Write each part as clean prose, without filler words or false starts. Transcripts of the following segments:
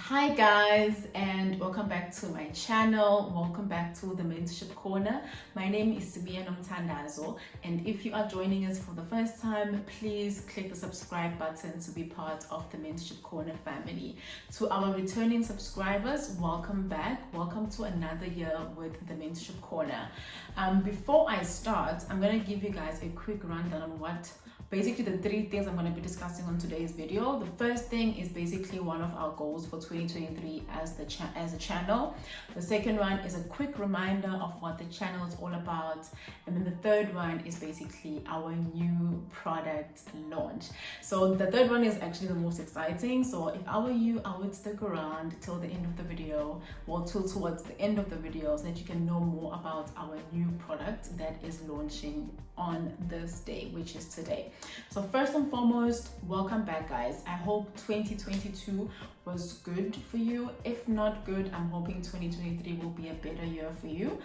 Hi guys, and welcome back to my channel. Welcome back to the Mentorship Corner. My name is Sibiya Nomthandazo, and if you are joining us for the first time, please click the subscribe button to be part of the Mentorship Corner family. To our returning subscribers, welcome back. Welcome to another year with the Mentorship Corner. Before I start, I'm going to give you guys a quick rundown on what basically the three things I'm going to be discussing on today's video. The first thing is basically one of our goals for 2023 as a channel. The second one is a quick reminder of what the channel is all about, and then the third one is basically our new product launch. So the third one is actually the most exciting, so if I were you, I would stick around till the end of the video, or towards the end of the video, so that you can know more about our new product that is launching on this day, which is today. So first and foremost, welcome back guys. I hope 2022 was good for you. If not good, I'm hoping 2023 will be a better year for you.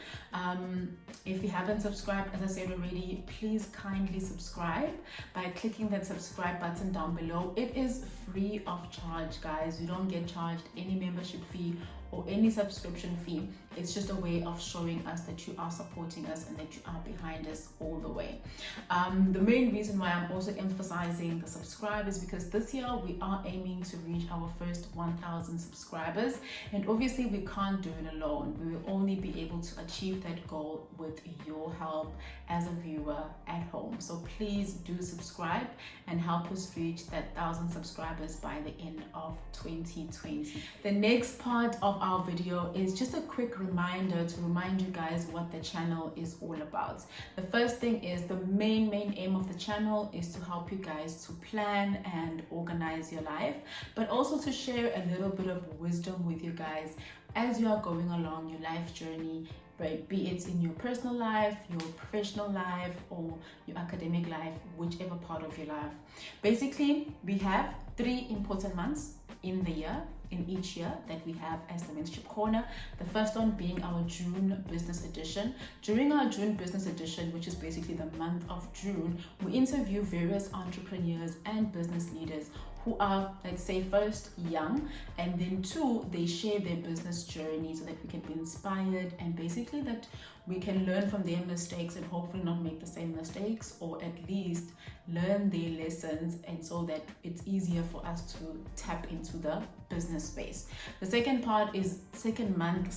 If you haven't subscribed, as I said already, please kindly subscribe by clicking that subscribe button down below. It is free of charge guys. You don't get charged any membership fee or any subscription fee. It's just a way of showing us that you are supporting us and that you are behind us all the way. The main reason why I'm also emphasizing the subscribe is because this year we are aiming to reach our first 1,000 subscribers, and obviously we can't do it alone. We will only be able to achieve that goal with your help as a viewer at home. So please do subscribe and help us reach that 1,000 subscribers by the end of 2020. The next part of our video is just a quick reminder to remind you guys what the channel is all about. The first thing is the main aim of the channel is to help you guys to plan and organize your life, but also to share a little bit of wisdom with you guys as you are going along your life journey, right? Be it in your personal life, your professional life, or your academic life, whichever part of your life. Basically, we have 3 important months in the year, in each year, that we have as the Mentorship Corner. The first one being our June business edition. During our June business edition, which is basically the month of June, we interview various entrepreneurs and business leaders who are, let's say, first young, and then 2, they share their business journey so that we can be inspired, and basically that we can learn from their mistakes and hopefully not make the same mistakes, or at least learn their lessons, and so that it's easier for us to tap into the business space. The second month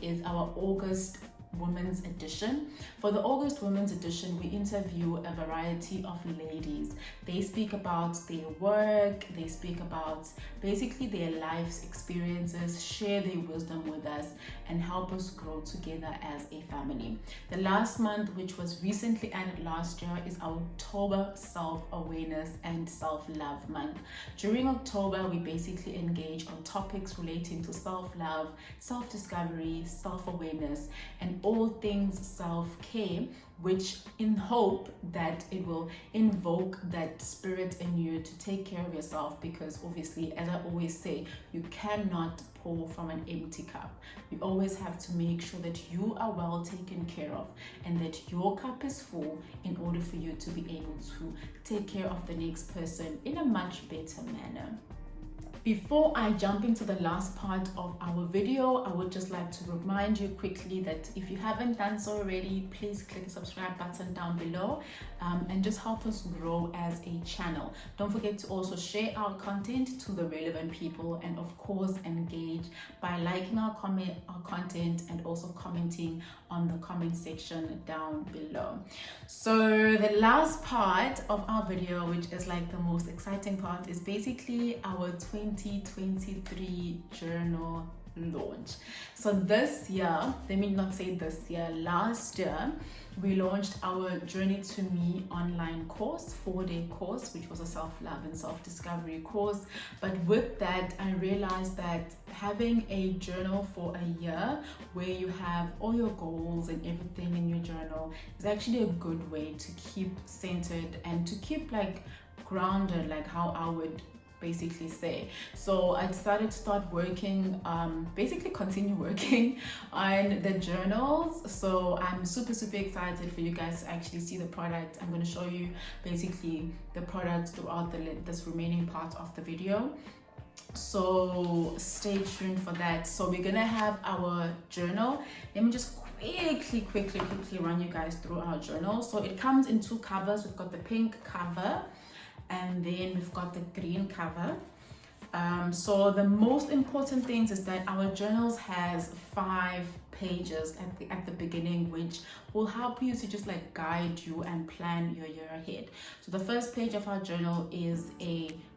is our August Women's Edition. For the August Women's Edition, we interview a variety of ladies. They speak about their work, they speak about basically their life's experiences, share their wisdom with us, and help us grow together as a family. The last month, which was recently added last year, is our October Self-Awareness and Self-Love Month. During October, we basically engage on topics relating to self-love, self-discovery, self-awareness, and all things self-care, which in hope that it will invoke that spirit in you to take care of yourself, because obviously, as I always say, you cannot pour from an empty cup. You always have to make sure that you are well taken care of and that your cup is full in order for you to be able to take care of the next person in a much better manner. Before I jump into the last part of our video, I would just like to remind you quickly that if you haven't done so already, please click the subscribe button down below and just help us grow as a channel. Don't forget to also share our content to the relevant people, and of course engage by liking our content and also commenting on the comment section down below. So the last part of our video, which is like the most exciting part, is basically our 2023 journal launch. So this year, let me not say this year, last year, we launched our Journey to Me online course, 4-day course, which was a self-love and self-discovery course. But with that, I realized that having a journal for a year where you have all your goals and everything in your journal is actually a good way to keep centered and to keep like grounded, like how I would basically say. So I decided to start working, continue working on the journals. So I'm super excited for you guys to actually see the product. I'm going to show you basically the product throughout this remaining part of the video. So stay tuned for that. So we're gonna have our journal. Let me just quickly run you guys through our journal. So it comes in two covers. We've got the pink cover, and then we've got the green cover. So the most important things is that our journals has 5 pages at the beginning, which will help you to just like guide you and plan your year ahead. So the first page of our journal is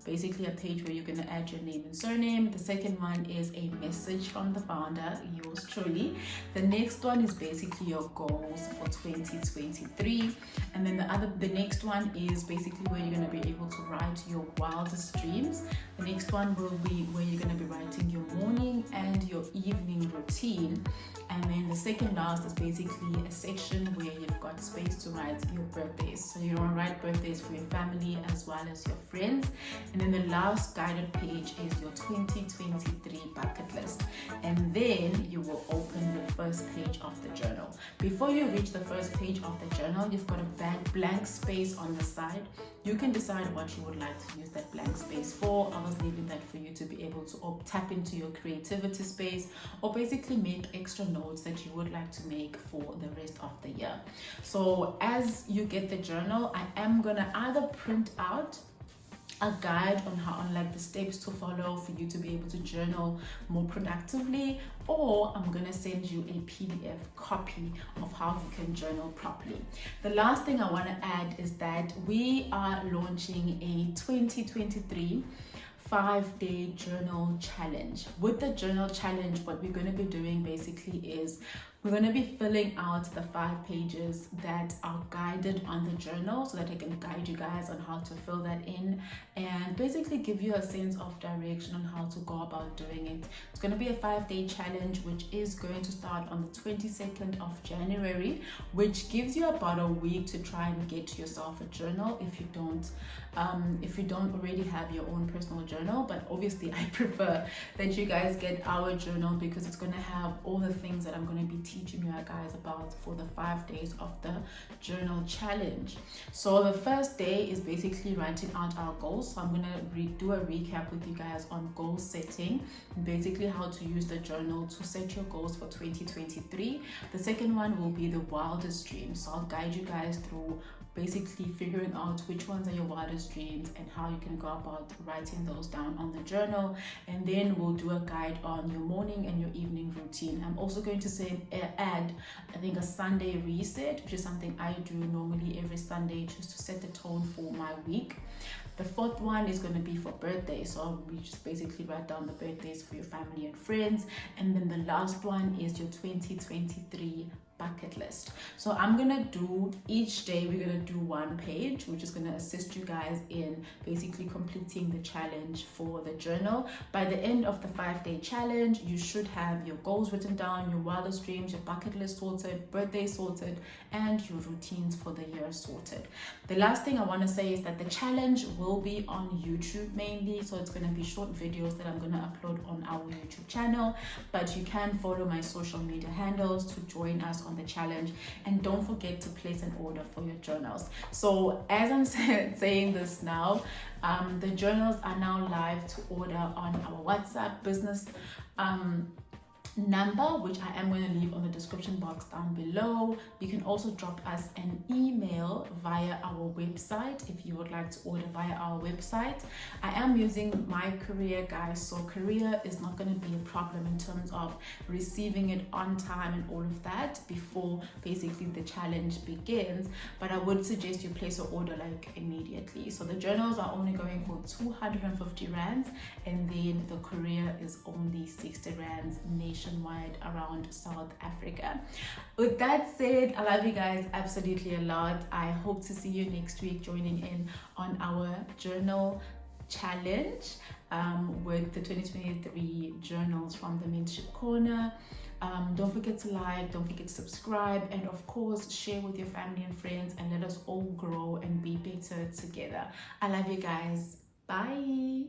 basically a page where you're going to add your name and surname. The second one is a message from the founder, yours truly. The next one is basically your goals for 2023, and then the next one is basically where you're going to be able to write your wildest dreams. The next one will be where you're going to be writing your morning and your evening routine. And then the second last is basically a section where you've got space to write your birthdays. So you want to write birthdays for your family as well as your friends. And then the last guided page is your 2023 bucket list. And then you will open the first page of the journal. Before you reach the first page of the journal, you've got a blank space on the side. You can decide what you would like to use that blank space for. I was leaving that for you to be able to tap into your creativity space, or basically make extra notes that you would like to make for the rest of the year. So as you get the journal, I am gonna either print out a guide on like the steps to follow for you to be able to journal more productively, or I'm gonna send you a PDF copy of how you can journal properly. The last thing I want to add is that we are launching a 2023 5-day journal challenge. With the journal challenge, what we're going to be doing basically is we're going to be filling out the 5 pages that are guided on the journal, so that I can guide you guys on how to fill that in and basically give you a sense of direction on how to go about doing it. It's going to be a 5-day challenge, which is going to start on the 22nd of January, which gives you about a week to try and get yourself a journal if you don't already have your own personal journal. But obviously I prefer that you guys get our journal, because it's going to have all the things that I'm going to be teaching you guys about for the 5 days of the journal challenge. So the first day is basically writing out our goals. So I'm going to do a recap with you guys on goal setting, basically how to use the journal to set your goals for 2023. The second one will be the wildest dreams. So I'll guide you guys through basically figuring out which ones are your wildest dreams and how you can go about writing those down on the journal. And then we'll do a guide on your morning and your evening routine. I'm also going to add I think a Sunday reset, which is something I do normally every Sunday just to set the tone for my week. The fourth one is going to be for birthdays, so we just basically write down the birthdays for your family and friends. And then the last one is your 2023 bucket list. So I'm gonna do each day, we're gonna do 1 page, which is gonna assist you guys in basically completing the challenge for the journal. By the end of the 5-day challenge, you should have your goals written down, your wildest dreams, your bucket list sorted, birthday sorted, and your routines for the year sorted. The last thing I want to say is that the challenge will be on YouTube mainly, so it's going to be short videos that I'm going to upload on our YouTube channel, but you can follow my social media handles to join us on the challenge. And don't forget to place an order for your journals. So as I'm saying this now, the journals are now live to order on our WhatsApp business number, which I am going to leave on the description box down below. You can also drop us an email via our website if you would like to order via our website. I am using my courier, guys, so courier is not going to be a problem in terms of receiving it on time and all of that before basically the challenge begins, but I would suggest you place an order like immediately. So the journals are only going for 250 rands, and then the courier is only 60 rands nationwide around South Africa. With that said, I love you guys absolutely a lot. I hope to see you next week joining in on our journal challenge with the 2023 journals from the Mentorship Corner. Don't forget to like, don't forget to subscribe, and of course share with your family and friends, and let us all grow and be better together. I love you guys. Bye.